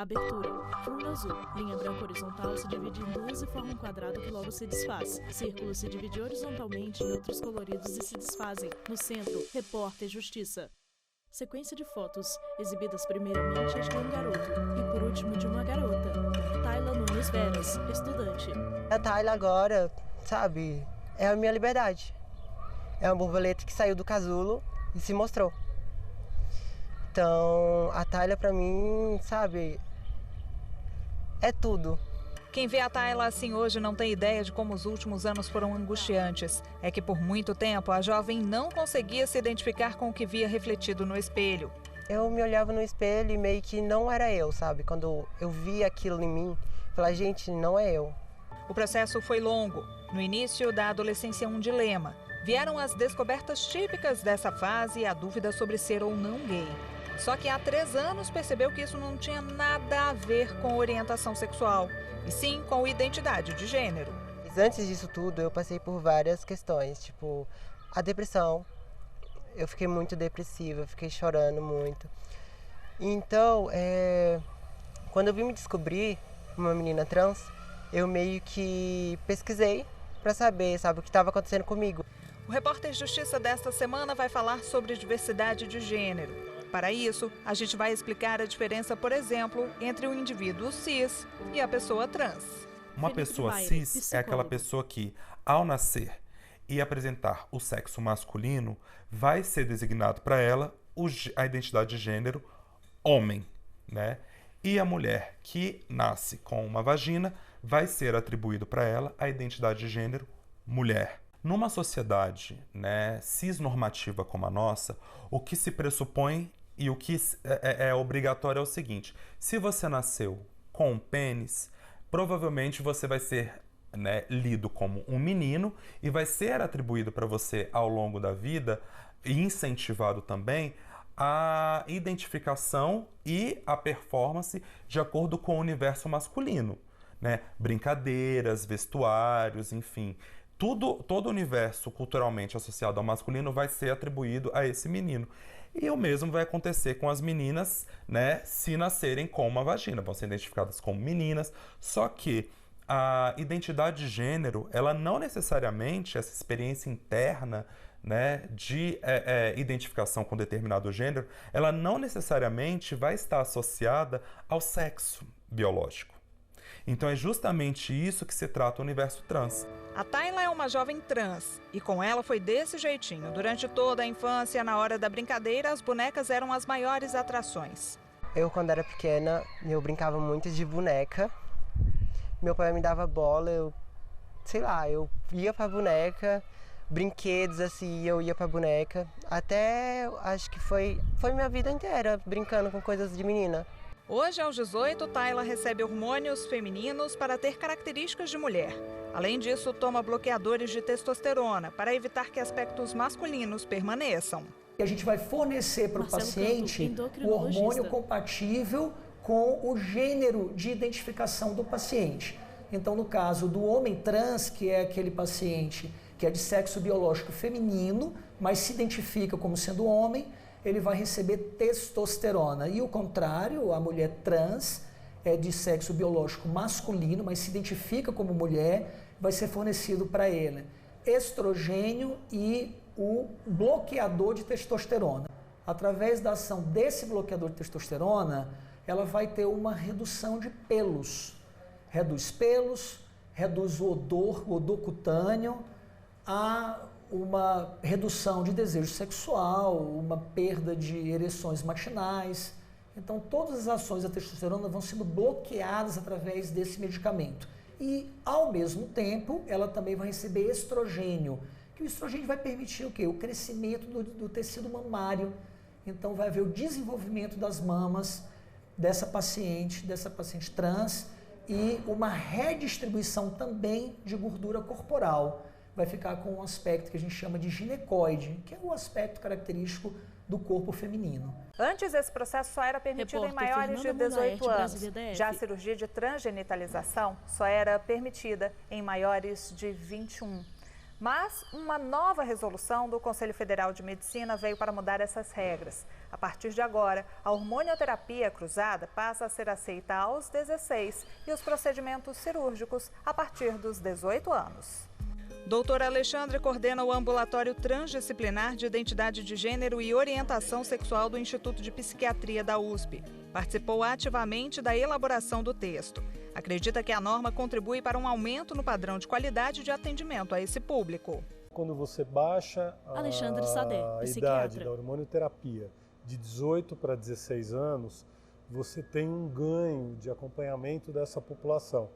Abertura. Fundo azul. Linha branca horizontal se divide em duas e forma um quadrado que logo se desfaz. Círculo se divide horizontalmente em outros coloridos e se desfazem. No centro, repórter Justiça. Sequência de fotos, exibidas primeiramente as de um garoto e por último de uma garota. Tayla Nunes Veras, estudante. A Tayla agora, sabe, é a minha liberdade. É uma borboleta que saiu do casulo e se mostrou. Então, a Tayla pra mim, sabe, é tudo. Quem vê a Tayla assim hoje não tem ideia de como os últimos anos foram angustiantes. É que por muito tempo a jovem não conseguia se identificar com o que via refletido no espelho. Eu me olhava no espelho e meio que não era eu, sabe? Quando eu via aquilo em mim, eu falava, gente, não é eu. O processo foi longo. No início da adolescência, um dilema. Vieram as descobertas típicas dessa fase e a dúvida sobre ser ou não gay. Só que há 3 anos percebeu que isso não tinha nada a ver com orientação sexual, e sim com identidade de gênero. Antes disso tudo, eu passei por várias questões, tipo a depressão. Eu fiquei muito depressiva, fiquei chorando muito. Então, quando eu vim me descobrir uma menina trans, eu meio que pesquisei para saber, sabe, o que estava acontecendo comigo. O repórter Justiça desta semana vai falar sobre diversidade de gênero. Para isso, a gente vai explicar a diferença, por exemplo, entre o indivíduo cis e a pessoa trans. Uma pessoa cis é aquela pessoa que, ao nascer e apresentar o sexo masculino, vai ser designado para ela a identidade de gênero homem, né? E a mulher que nasce com uma vagina vai ser atribuído para ela a identidade de gênero mulher. Numa sociedade, né, cisnormativa como a nossa, o que se pressupõe e o que é obrigatório é o seguinte: se você nasceu com um pênis, provavelmente você vai ser, né, lido como um menino e vai ser atribuído para você ao longo da vida e incentivado também a identificação e a performance de acordo com o universo masculino, né? Brincadeiras, vestuários, enfim. Todo o universo culturalmente associado ao masculino vai ser atribuído a esse menino. E o mesmo vai acontecer com as meninas, né, se nascerem com uma vagina. Vão ser identificadas como meninas, só que a identidade de gênero, ela não necessariamente, essa experiência interna, né, de identificação com determinado gênero, ela não necessariamente vai estar associada ao sexo biológico. Então é justamente isso que se trata o universo trans. A Tayla é uma jovem trans e com ela foi desse jeitinho. Durante toda a infância, na hora da brincadeira, as bonecas eram as maiores atrações. Eu, quando era pequena, eu brincava muito de boneca. Meu pai me dava bola, eu ia pra boneca, brinquedos assim, eu ia pra boneca. Até, acho que foi minha vida inteira brincando com coisas de menina. Hoje, aos 18, Tayla recebe hormônios femininos para ter características de mulher. Além disso, toma bloqueadores de testosterona para evitar que aspectos masculinos permaneçam. A gente vai fornecer para o paciente o hormônio compatível com o gênero de identificação do paciente. Então, no caso do homem trans, que é aquele paciente que é de sexo biológico feminino, mas se identifica como sendo homem, ele vai receber testosterona. E o contrário, a mulher trans é de sexo biológico masculino, mas se identifica como mulher, vai ser fornecido para ele estrogênio e o bloqueador de testosterona. Através da ação desse bloqueador de testosterona, ela vai ter uma redução de pelos. Reduz pelos, reduz o odor cutâneo, há uma redução de desejo sexual, uma perda de ereções matinais. Então, todas as ações da testosterona vão sendo bloqueadas através desse medicamento. E, ao mesmo tempo, ela também vai receber estrogênio, que o estrogênio vai permitir o quê? O crescimento do tecido mamário. Então, vai haver o desenvolvimento das mamas dessa paciente trans e uma redistribuição também de gordura corporal. Vai ficar com um aspecto que a gente chama de ginecoide, que é o aspecto característico do corpo feminino. Antes, esse processo só era permitido em maiores de 18 anos. Já a cirurgia de transgenitalização só era permitida em maiores de 21. Mas uma nova resolução do Conselho Federal de Medicina veio para mudar essas regras. A partir de agora, a hormonioterapia cruzada passa a ser aceita aos 16 e os procedimentos cirúrgicos a partir dos 18 anos. Doutor Alexandre coordena o ambulatório transdisciplinar de identidade de gênero e orientação sexual do Instituto de Psiquiatria da USP. Participou ativamente da elaboração do texto. Acredita que a norma contribui para um aumento no padrão de qualidade de atendimento a esse público. Quando você baixa a idade da hormonioterapia de 18 para 16 anos, você tem um ganho de acompanhamento dessa população.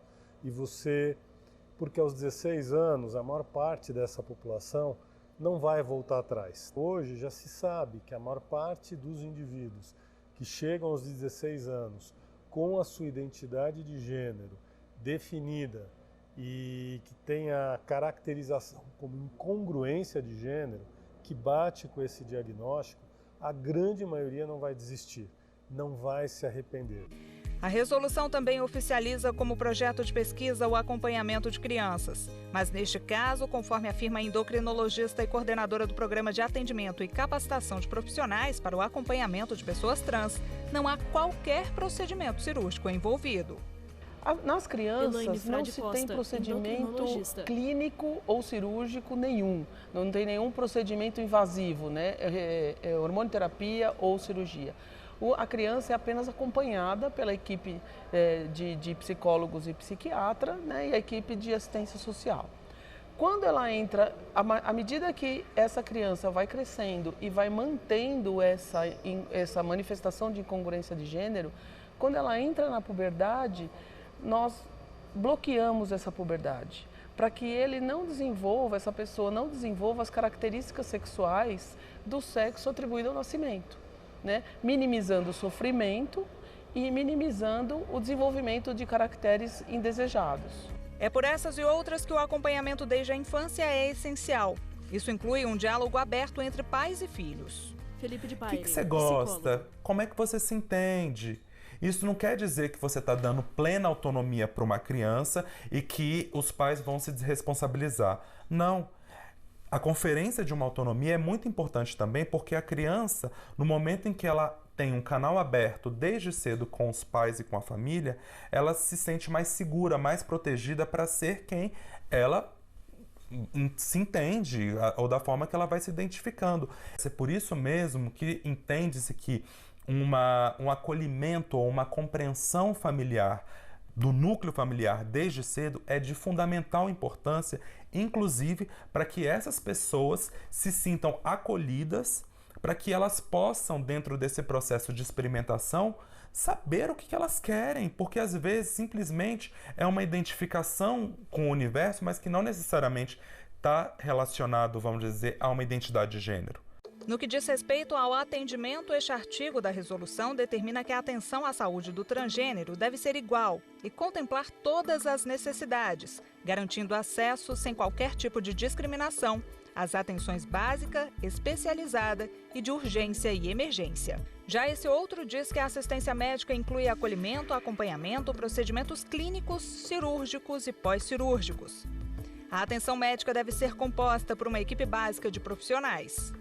Porque aos 16 anos, a maior parte dessa população não vai voltar atrás. Hoje já se sabe que a maior parte dos indivíduos que chegam aos 16 anos com a sua identidade de gênero definida e que tem a caracterização como incongruência de gênero, que bate com esse diagnóstico, a grande maioria não vai desistir, não vai se arrepender. A resolução também oficializa como projeto de pesquisa o acompanhamento de crianças. Mas neste caso, conforme afirma a endocrinologista e coordenadora do Programa de Atendimento e Capacitação de Profissionais para o Acompanhamento de Pessoas Trans, não há qualquer procedimento cirúrgico envolvido. Nas crianças não se tem procedimento clínico ou cirúrgico nenhum. Não tem nenhum procedimento invasivo, né? Hormonioterapia ou cirurgia. A criança é apenas acompanhada pela equipe de psicólogos e psiquiatra, né, e a equipe de assistência social. Quando ela entra, à medida que essa criança vai crescendo e vai mantendo essa manifestação de incongruência de gênero, quando ela entra na puberdade, nós bloqueamos essa puberdade para que essa pessoa não desenvolva as características sexuais do sexo atribuído ao nascimento, né? Minimizando o sofrimento e minimizando o desenvolvimento de caracteres indesejados. É por essas e outras que o acompanhamento desde a infância é essencial. Isso inclui um diálogo aberto entre pais e filhos. Felipe de Paes. O que você gosta? Psicólogo. Como é que você se entende? Isso não quer dizer que você está dando plena autonomia para uma criança e que os pais vão se desresponsabilizar. Não. A conferência de uma autonomia é muito importante também porque a criança, no momento em que ela tem um canal aberto desde cedo com os pais e com a família, ela se sente mais segura, mais protegida para ser quem ela se entende ou da forma que ela vai se identificando. É por isso mesmo que entende-se que um acolhimento ou uma compreensão familiar do núcleo familiar desde cedo é de fundamental importância, inclusive para que essas pessoas se sintam acolhidas, para que elas possam, dentro desse processo de experimentação, saber o que elas querem, porque às vezes simplesmente é uma identificação com o universo, mas que não necessariamente está relacionado, vamos dizer, a uma identidade de gênero. No que diz respeito ao atendimento, este artigo da resolução determina que a atenção à saúde do transgênero deve ser igual e contemplar todas as necessidades, garantindo acesso sem qualquer tipo de discriminação às atenções básica, especializada e de urgência e emergência. Já esse outro diz que a assistência médica inclui acolhimento, acompanhamento, procedimentos clínicos, cirúrgicos e pós-cirúrgicos. A atenção médica deve ser composta por uma equipe básica de profissionais.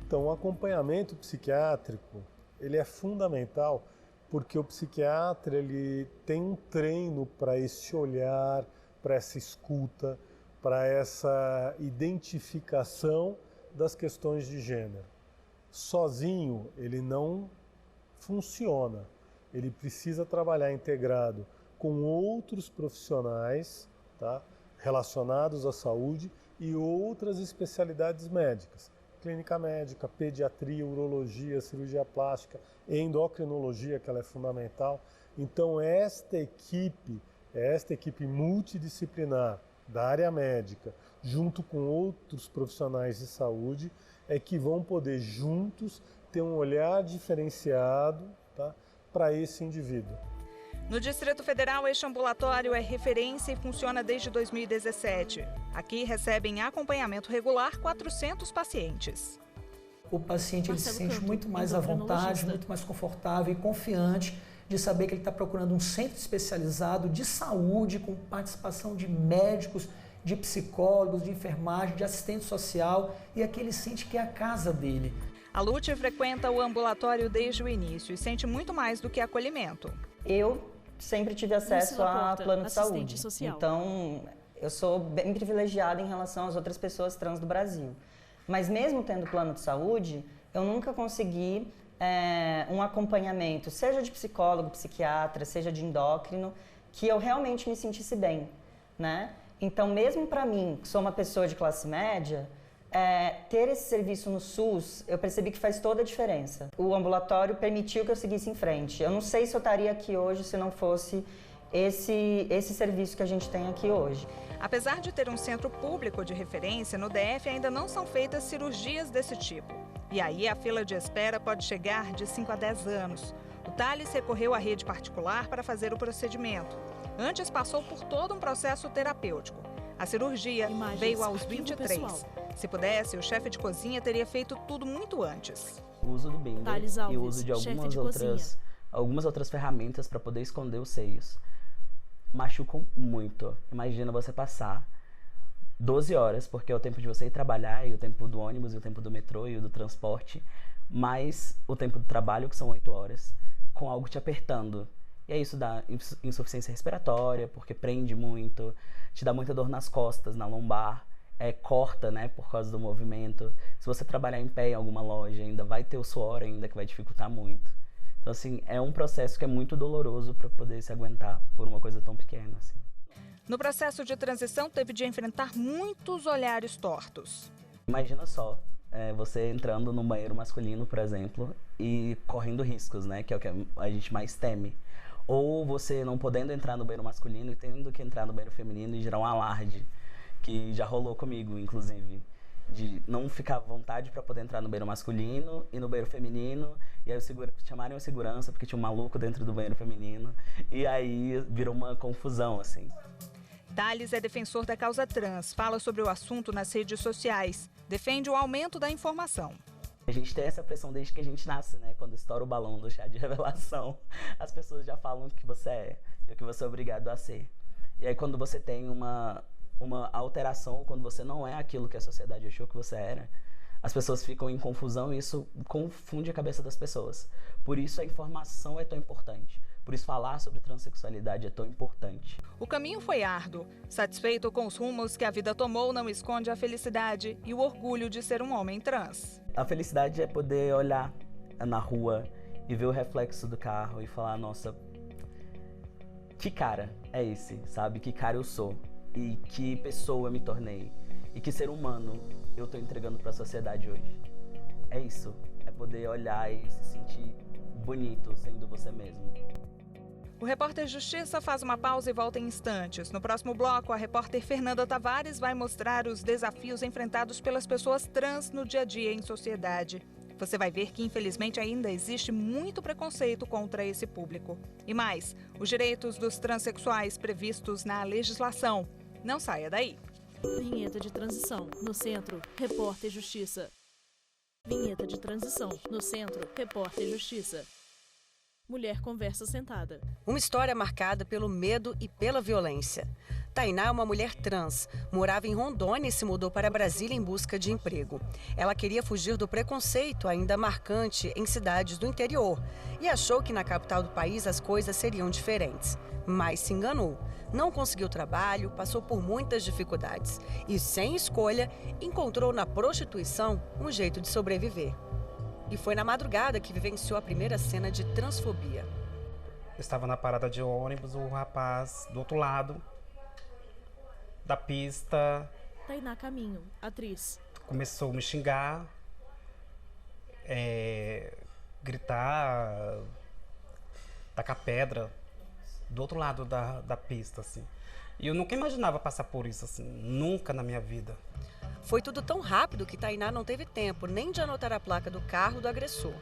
Então, o acompanhamento psiquiátrico, ele é fundamental porque o psiquiatra ele tem um treino para esse olhar, para essa escuta, para essa identificação das questões de gênero. Sozinho, ele não funciona. Ele precisa trabalhar integrado com outros profissionais, tá, relacionados à saúde e outras especialidades médicas. Clínica médica, pediatria, urologia, cirurgia plástica, endocrinologia, que ela é fundamental. Então, esta equipe multidisciplinar da área médica, junto com outros profissionais de saúde, é que vão poder juntos ter um olhar diferenciado, tá, para esse indivíduo. No Distrito Federal, este ambulatório é referência e funciona desde 2017. Aqui recebem acompanhamento regular 400 pacientes. O paciente ele se sente muito mais à vontade, muito mais confortável e confiante de saber que ele está procurando um centro especializado de saúde com participação de médicos de psicólogos, de enfermagem, de assistente social, e aqui ele sente que é a casa dele. A Lúcia frequenta o ambulatório desde o início e sente muito mais do que acolhimento. Eu sempre tive acesso a plano de saúde, então eu sou bem privilegiada em relação às outras pessoas trans do Brasil. Mas mesmo tendo plano de saúde, eu nunca consegui um acompanhamento, seja de psicólogo, psiquiatra, seja de endócrino, que eu realmente me sentisse bem, né? Então, mesmo para mim, que sou uma pessoa de classe média, ter esse serviço no SUS, eu percebi que faz toda a diferença. O ambulatório permitiu que eu seguisse em frente. Eu não sei se eu estaria aqui hoje se não fosse esse serviço que a gente tem aqui hoje. Apesar de ter um centro público de referência, no DF ainda não são feitas cirurgias desse tipo. E aí a fila de espera pode chegar de 5 a 10 anos. O Thales recorreu à rede particular para fazer o procedimento. Antes passou por todo um processo terapêutico. A cirurgia veio aos 23. Se pudesse, o chefe de cozinha teria feito tudo muito antes. O uso do binder e o uso de algumas outras ferramentas para poder esconder os seios machucam muito. Imagina você passar 12 horas, porque é o tempo de você ir trabalhar, e o tempo do ônibus, e o tempo do metrô, e o do transporte, mais o tempo do trabalho, que são 8 horas, com algo te apertando. E aí isso dá insuficiência respiratória, porque prende muito, te dá muita dor nas costas, na lombar, corta, né, por causa do movimento. Se você trabalhar em pé em alguma loja, ainda vai ter o suor ainda, que vai dificultar muito. Então, assim, é um processo que é muito doloroso para poder se aguentar por uma coisa tão pequena, assim. No processo de transição, teve de enfrentar muitos olhares tortos. Imagina só, você entrando no banheiro masculino, por exemplo, e correndo riscos, né, que é o que a gente mais teme. Ou você não podendo entrar no banheiro masculino e tendo que entrar no banheiro feminino e gerar um alarde, que já rolou comigo, inclusive, de não ficar à vontade para poder entrar no banheiro masculino e no banheiro feminino, e aí chamarem a segurança porque tinha um maluco dentro do banheiro feminino, e aí virou uma confusão, assim. Thales é defensor da causa trans, fala sobre o assunto nas redes sociais, defende o aumento da informação. A gente tem essa pressão desde que a gente nasce, né? Quando estoura o balão do chá de revelação, as pessoas já falam o que você é e o que você é obrigado a ser. E aí quando você tem uma alteração, quando você não é aquilo que a sociedade achou que você era, as pessoas ficam em confusão e isso confunde a cabeça das pessoas. Por isso a informação é tão importante. Por isso falar sobre transexualidade é tão importante. O caminho foi árduo. Satisfeito com os rumos que a vida tomou, não esconde a felicidade e o orgulho de ser um homem trans. A felicidade é poder olhar na rua e ver o reflexo do carro e falar, nossa, que cara é esse, sabe? Que cara eu sou e que pessoa eu me tornei e que ser humano eu tô entregando para a sociedade hoje. É isso, é poder olhar e se sentir bonito sendo você mesmo. O Repórter Justiça faz uma pausa e volta em instantes. No próximo bloco, a repórter Fernanda Tavares vai mostrar os desafios enfrentados pelas pessoas trans no dia a dia em sociedade. Você vai ver que, infelizmente, ainda existe muito preconceito contra esse público. E mais, os direitos dos transexuais previstos na legislação. Não saia daí. Vinheta de transição. No centro, Repórter Justiça. Vinheta de transição. No centro, Repórter Justiça. Mulher conversa sentada. Uma história marcada pelo medo e pela violência. Tainá é uma mulher trans, morava em Rondônia e se mudou para Brasília em busca de emprego. Ela queria fugir do preconceito ainda marcante em cidades do interior e achou que na capital do país as coisas seriam diferentes. Mas se enganou. Não conseguiu trabalho, passou por muitas dificuldades e, sem escolha, encontrou na prostituição um jeito de sobreviver. E foi na madrugada que vivenciou a primeira cena de transfobia. Eu estava na parada de ônibus, o rapaz do outro lado da pista... Tainá Caminho, atriz. Começou a me xingar, gritar, tacar pedra do outro lado da pista, assim. E eu nunca imaginava passar por isso, assim, nunca na minha vida. Foi tudo tão rápido que Tainá não teve tempo nem de anotar a placa do carro do agressor.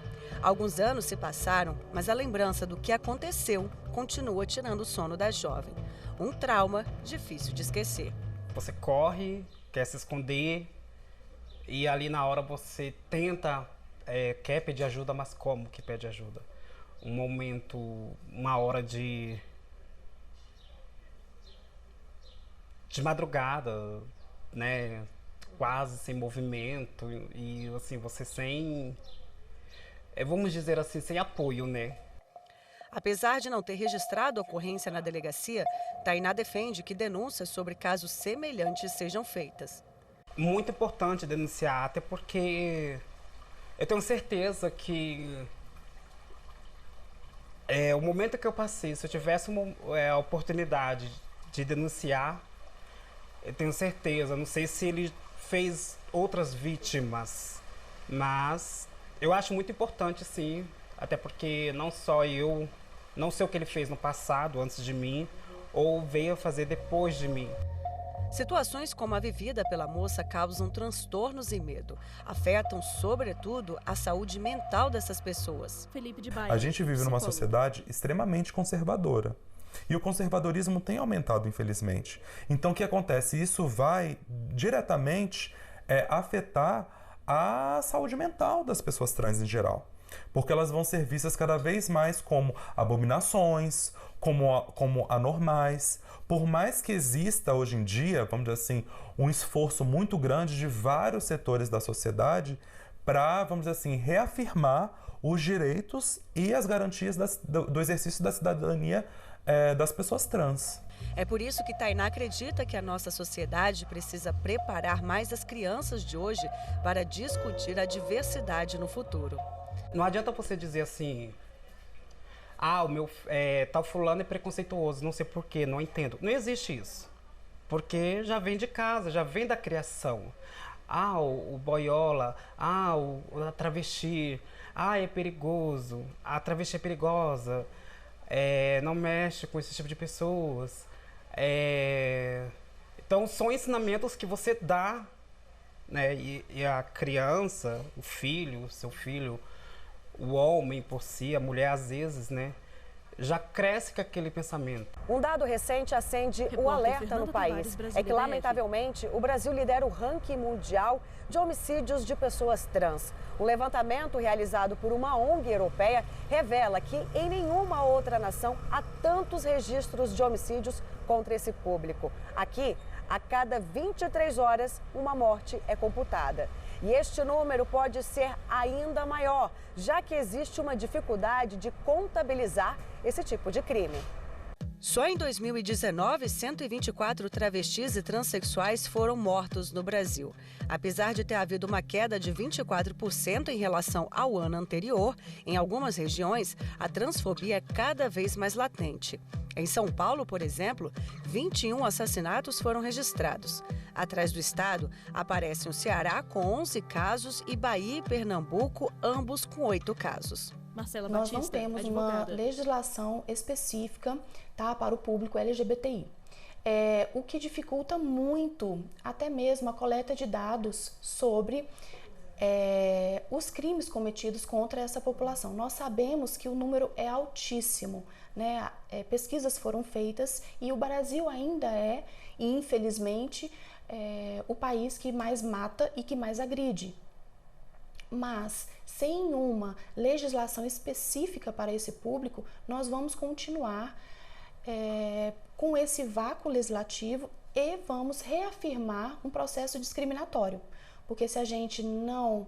Alguns anos se passaram, mas a lembrança do que aconteceu continua tirando o sono da jovem. Um trauma difícil de esquecer. Você corre, quer se esconder e ali na hora você tenta, quer pedir ajuda, mas como que pede ajuda? Um momento, uma hora de de madrugada, né? Quase sem movimento e assim, você sem, vamos dizer assim, sem apoio, né? Apesar de não ter registrado a ocorrência na delegacia, Tainá defende que denúncias sobre casos semelhantes sejam feitas. Muito importante denunciar, até porque eu tenho certeza que o momento que eu passei, se eu tivesse a oportunidade de denunciar, eu tenho certeza, não sei se ele fez outras vítimas, mas eu acho muito importante, sim, até porque não só eu, não sei o que ele fez no passado, antes de mim, ou veio a fazer depois de mim. Situações como a vivida pela moça causam transtornos e medo. Afetam, sobretudo, a saúde mental dessas pessoas. Felipe de Baia, a gente vive numa sociedade extremamente conservadora. E o conservadorismo tem aumentado, infelizmente. Então, o que acontece? Isso vai diretamente afetar a saúde mental das pessoas trans em geral. Porque elas vão ser vistas cada vez mais como abominações, como anormais. Por mais que exista hoje em dia, vamos dizer assim, um esforço muito grande de vários setores da sociedade para, vamos dizer assim, reafirmar os direitos e as garantias do exercício da cidadania das pessoas trans. É por isso que Tainá acredita que a nossa sociedade precisa preparar mais as crianças de hoje para discutir a diversidade no futuro. Não adianta você dizer assim, o meu tal fulano é preconceituoso, não sei porquê, não entendo. Não existe isso, porque já vem de casa, já vem da criação. O boiola, a travesti, é perigoso, a travesti é perigosa, não mexe com esse tipo de pessoas. Então, são ensinamentos que você dá, né? E a criança, o filho, seu filho, o homem por si, a mulher às vezes, né? Já cresce com aquele pensamento. Um dado recente acende o alerta no país. É que, lamentavelmente, o Brasil lidera o ranking mundial de homicídios de pessoas trans. Um levantamento realizado por uma ONG europeia revela que em nenhuma outra nação há tantos registros de homicídios contra esse público. Aqui, a cada 23 horas, uma morte é computada. E este número pode ser ainda maior, já que existe uma dificuldade de contabilizar esse tipo de crime. Só em 2019, 124 travestis e transexuais foram mortos no Brasil. Apesar de ter havido uma queda de 24% em relação ao ano anterior, em algumas regiões, a transfobia é cada vez mais latente. Em São Paulo, por exemplo, 21 assassinatos foram registrados. Atrás do estado, aparecem o Ceará com 11 casos e Bahia e Pernambuco, ambos com 8 casos. Marcela Nós Batista, não temos advogada. uma legislação específica, para o público LGBTI. O que dificulta muito, até mesmo a coleta de dados sobre os crimes cometidos contra essa população. Nós sabemos que o número é altíssimo, né? Pesquisas foram feitas e o Brasil ainda infelizmente, o país que mais mata e que mais agride. Mas, sem uma legislação específica para esse público, nós vamos continuar com esse vácuo legislativo e vamos reafirmar um processo discriminatório. Porque se a gente não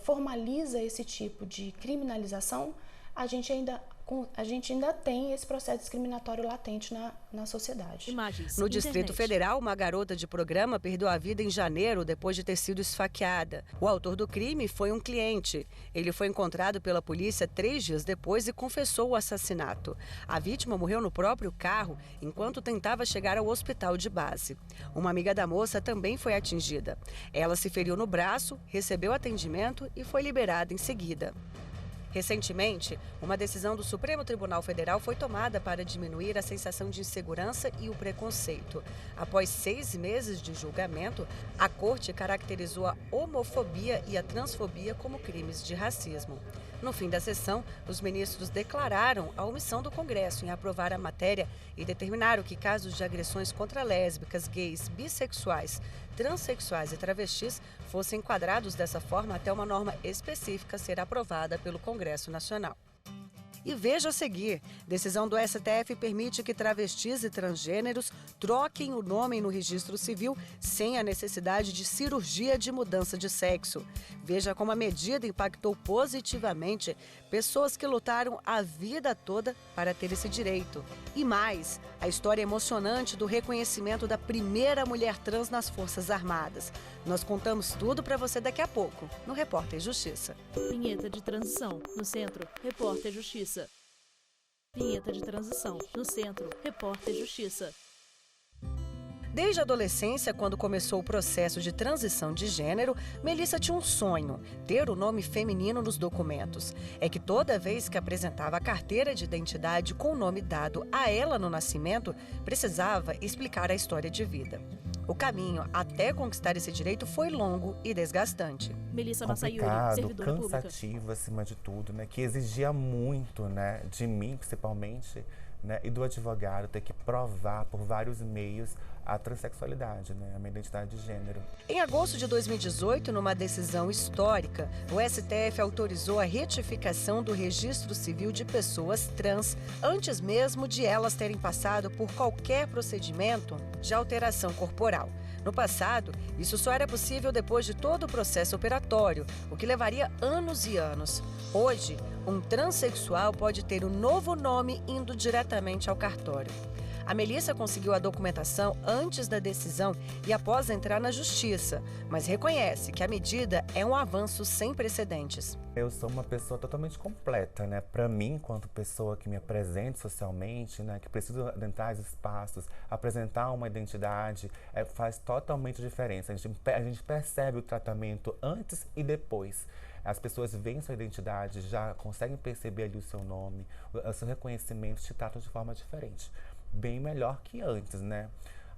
formaliza esse tipo de criminalização, a gente ainda tem esse processo discriminatório latente na sociedade. Imagens, no Distrito Federal, uma garota de programa perdeu a vida em janeiro depois de ter sido esfaqueada. O autor do crime foi um cliente. Ele foi encontrado pela polícia 3 dias depois e confessou o assassinato. A vítima morreu no próprio carro enquanto tentava chegar ao hospital de base. Uma amiga da moça também foi atingida. Ela se feriu no braço, recebeu atendimento e foi liberada em seguida. Recentemente, uma decisão do Supremo Tribunal Federal foi tomada para diminuir a sensação de insegurança e o preconceito. Após 6 meses de julgamento, a Corte caracterizou a homofobia e a transfobia como crimes de racismo. No fim da sessão, os ministros declararam a omissão do Congresso em aprovar a matéria e determinaram que casos de agressões contra lésbicas, gays, bissexuais, transexuais e travestis fossem enquadrados dessa forma até uma norma específica ser aprovada pelo Congresso Nacional. E veja a seguir, decisão do STF permite que travestis e transgêneros troquem o nome no registro civil sem a necessidade de cirurgia de mudança de sexo. Veja como a medida impactou positivamente pessoas que lutaram a vida toda para ter esse direito. E mais, a história emocionante do reconhecimento da primeira mulher trans nas Forças Armadas. Nós contamos tudo para você daqui a pouco, no Repórter Justiça. Vinheta de transição. No centro, Repórter Justiça. Vinheta de transição. No centro, Repórter Justiça. Desde a adolescência, quando começou o processo de transição de gênero, Melissa tinha um sonho: ter o nome feminino nos documentos. É que toda vez que apresentava a carteira de identidade com o nome dado a ela no nascimento, precisava explicar a história de vida. O caminho até conquistar esse direito foi longo e desgastante. Melissa Massaiuri, servidora pública. Cansativo acima de tudo, né? Que exigia muito, né? De mim, principalmente, né? E do advogado ter que provar por vários meios a transexualidade, né? A minha identidade de gênero. Em agosto de 2018, numa decisão histórica, o STF autorizou a retificação do registro civil de pessoas trans, antes mesmo de elas terem passado por qualquer procedimento de alteração corporal. No passado, isso só era possível depois de todo o processo operatório, o que levaria anos e anos. Hoje, um transexual pode ter um novo nome indo diretamente ao cartório. A Melissa conseguiu a documentação antes da decisão e após entrar na justiça, mas reconhece que a medida é um avanço sem precedentes. Eu sou uma pessoa totalmente completa, né? Para mim, enquanto pessoa que me apresente socialmente, né? Que precisa adentrar os espaços, apresentar uma identidade, faz totalmente diferença. A gente percebe o tratamento antes e depois. As pessoas veem sua identidade, já conseguem perceber ali o seu nome, o seu reconhecimento, te tratam de forma diferente. Bem melhor que antes, né?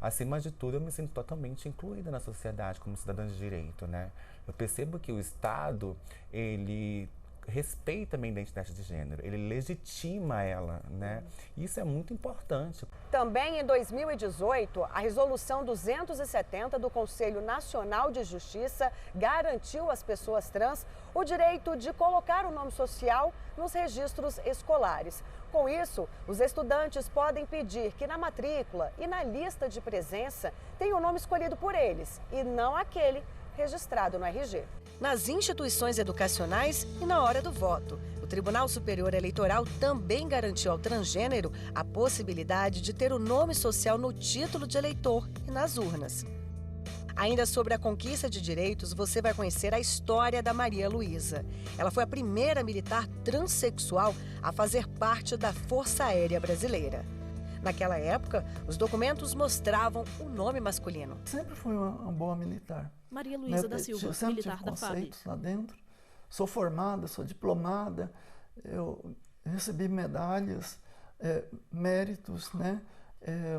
Acima de tudo, eu me sinto totalmente incluída na sociedade como cidadã de direito, né? Eu percebo que o Estado, ele respeita a minha identidade de gênero, ele legitima ela, né? Isso é muito importante. Também em 2018, a Resolução 270 do Conselho Nacional de Justiça garantiu às pessoas trans o direito de colocar o nome social nos registros escolares. Com isso, os estudantes podem pedir que na matrícula e na lista de presença tenha o nome escolhido por eles e não aquele registrado no RG. Nas instituições educacionais e na hora do voto, o Tribunal Superior Eleitoral também garantiu ao transgênero a possibilidade de ter o nome social no título de eleitor e nas urnas. Ainda sobre a conquista de direitos, você vai conhecer a história da Maria Luísa. Ela foi a primeira militar transexual a fazer parte da Força Aérea Brasileira. Naquela época, os documentos mostravam o nome masculino. Sempre fui uma boa militar. Maria Luísa da Silva, militar da FAB. Lá dentro. Sou formada, sou diplomada, eu recebi medalhas, méritos, né?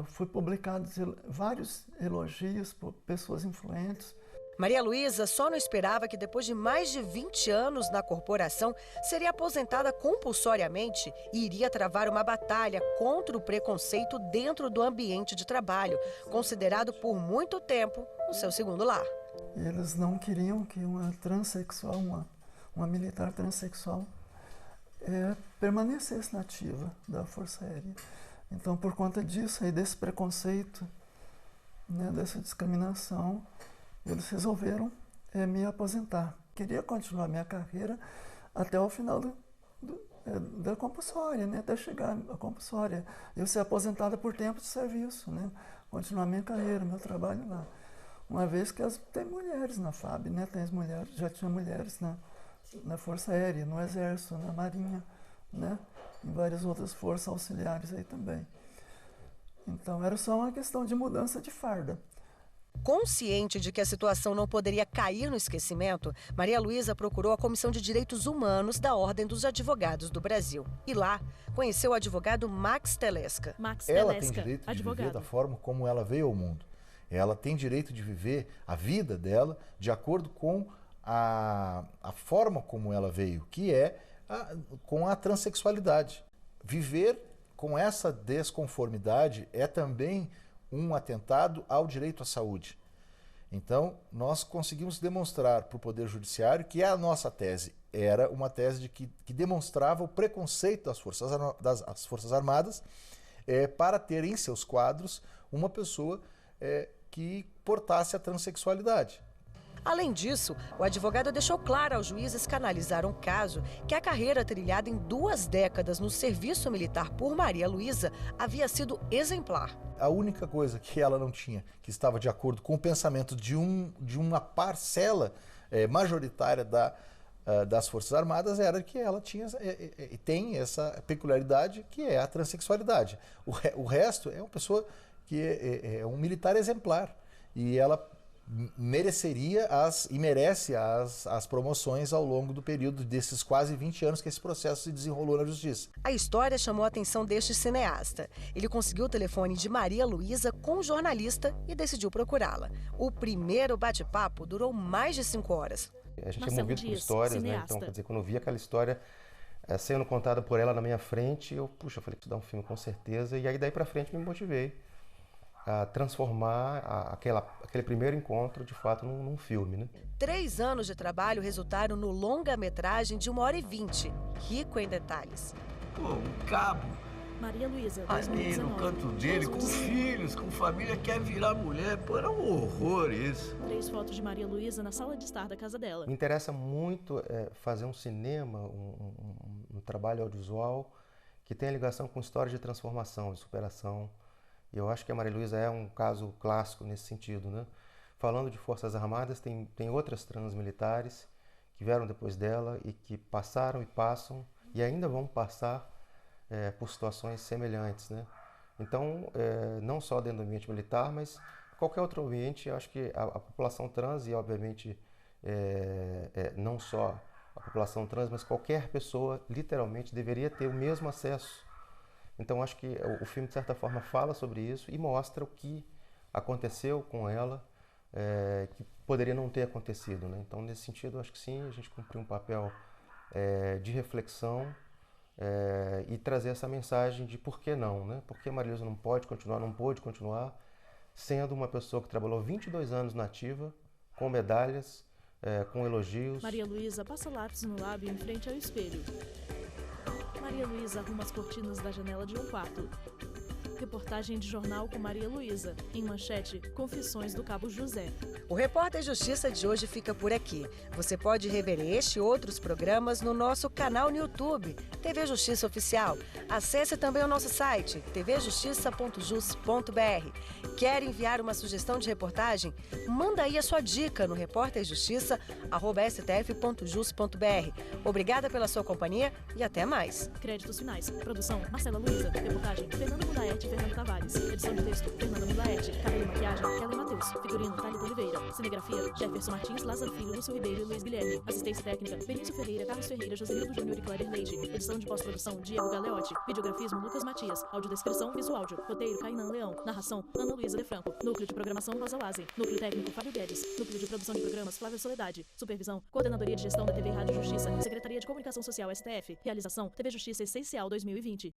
Fui publicados vários elogios por pessoas influentes. Maria Luísa só não esperava que depois de mais de 20 anos na corporação, seria aposentada compulsoriamente e iria travar uma batalha contra o preconceito dentro do ambiente de trabalho, considerado por muito tempo o seu segundo lar. Eles não queriam que uma transexual, uma militar transexual, permanecesse na ativa da Força Aérea. Então, por conta disso, aí, desse preconceito, né, dessa discriminação, eles resolveram me aposentar. Queria continuar minha carreira até o final da compulsória, né, até chegar à compulsória. Eu ser aposentada por tempo de serviço, né, continuar minha carreira, meu trabalho lá. Uma vez que tem mulheres na FAB, né, tem as mulheres, já tinha mulheres na Força Aérea, no Exército, na Marinha, né, em várias outras forças auxiliares aí também. Então, era só uma questão de mudança de farda. Consciente de que a situação não poderia cair no esquecimento, Maria Luísa procurou a Comissão de Direitos Humanos da Ordem dos Advogados do Brasil. E lá, conheceu o advogado Max Telesca. Ela tem direito de viver da forma como ela veio ao mundo. Ela tem direito de viver a vida dela de acordo com a forma como ela veio, que é com a transexualidade. Viver com essa desconformidade é também um atentado ao direito à saúde. Então, nós conseguimos demonstrar para o Poder Judiciário que a nossa tese era uma tese que demonstrava o preconceito das Forças Armadas para ter em seus quadros uma pessoa que portasse a transexualidade. Além disso, o advogado deixou claro aos juízes que analisaram o caso que a carreira trilhada em 2 décadas no serviço militar por Maria Luísa havia sido exemplar. A única coisa que ela não tinha, que estava de acordo com o pensamento de uma parcela majoritária das Forças Armadas, era que ela tem essa peculiaridade que é a transexualidade. O resto é uma pessoa que é um militar exemplar e ela mereceria e merece as promoções ao longo do período desses quase 20 anos que esse processo se desenrolou na Justiça. A história chamou a atenção deste cineasta. Ele conseguiu o telefone de Maria Luísa com o jornalista e decidiu procurá-la. O primeiro bate-papo durou mais de 5 horas. A gente é movido por histórias, né? Então, quer dizer, quando eu vi aquela história sendo contada por ela na minha frente, eu falei que isso dá um filme com certeza. E aí daí pra frente me motivei a transformar aquele primeiro encontro, de fato, num filme, né? 3 anos de trabalho resultaram no longa-metragem de 1h20, rico em detalhes. Pô, um cabo. Maria Luísa, ali no canto dele, com filhos, com família, quer virar mulher. Pô, era um horror isso. 3 fotos de Maria Luísa na sala de estar da casa dela. Me interessa muito fazer um cinema, um trabalho audiovisual que tenha ligação com histórias de transformação, de superação. E eu acho que a Maria Luísa é um caso clássico nesse sentido, né? Falando de Forças Armadas, tem outras transmilitares que vieram depois dela e que passaram e passam e ainda vão passar por situações semelhantes, né? Então, não só dentro do ambiente militar, mas qualquer outro ambiente, eu acho que a população trans e, obviamente, não só a população trans, mas qualquer pessoa, literalmente, deveria ter o mesmo acesso. Então, acho que o filme, de certa forma, fala sobre isso e mostra o que aconteceu com ela, que poderia não ter acontecido, né? Então, nesse sentido, acho que sim, a gente cumpriu um papel de reflexão e trazer essa mensagem de por que não, né? Por que a Maria Luísa não pôde continuar sendo uma pessoa que trabalhou 22 anos na ativa, com medalhas, com elogios. Maria Luísa passa lápis no lábio em frente ao espelho. Maria Luísa arruma as cortinas da janela de um quarto. Reportagem de jornal com Maria Luísa. Em manchete, Confissões do Cabo José. O Repórter Justiça de hoje fica por aqui. Você pode rever este e outros programas no nosso canal no YouTube, TV Justiça Oficial. Acesse também o nosso site, tvjustiça.jus.br. Quer enviar uma sugestão de reportagem? Manda aí a sua dica no repórterjustiça@stf.jus.br. Obrigada pela sua companhia e até mais. Créditos finais. Produção, Marcela Luísa. Reportagem, Fernando Mudaete e Fernando Tavares. Edição de texto, Fernanda Mudaete. Cabelo e maquiagem, Kellen Matheus. Figurino, Thalita Oliveira. Cinegrafia, Jefferson Martins, Lázaro Filho, Lúcio Ribeiro e Luiz Guilherme. Assistência técnica, Benício Ferreira, Carlos Ferreira, Joselildo Júnior e Claire Leite. Edição de pós-produção, Diego Galeotti. Videografismo, Lucas Matias. Audiodescrição, Visuáudio. Roteiro, Kainan Leão. Narração, Ana Luísa De Franco. Núcleo de programação, Rosa Lazen. Núcleo técnico, Fábio Guedes. Núcleo de produção de programas, Flávia Soledade. Supervisão, Coordenadoria de Gestão da TV e Rádio Justiça. Secretaria de Comunicação Social, STF. Realização, TV Justiça Essencial 2020.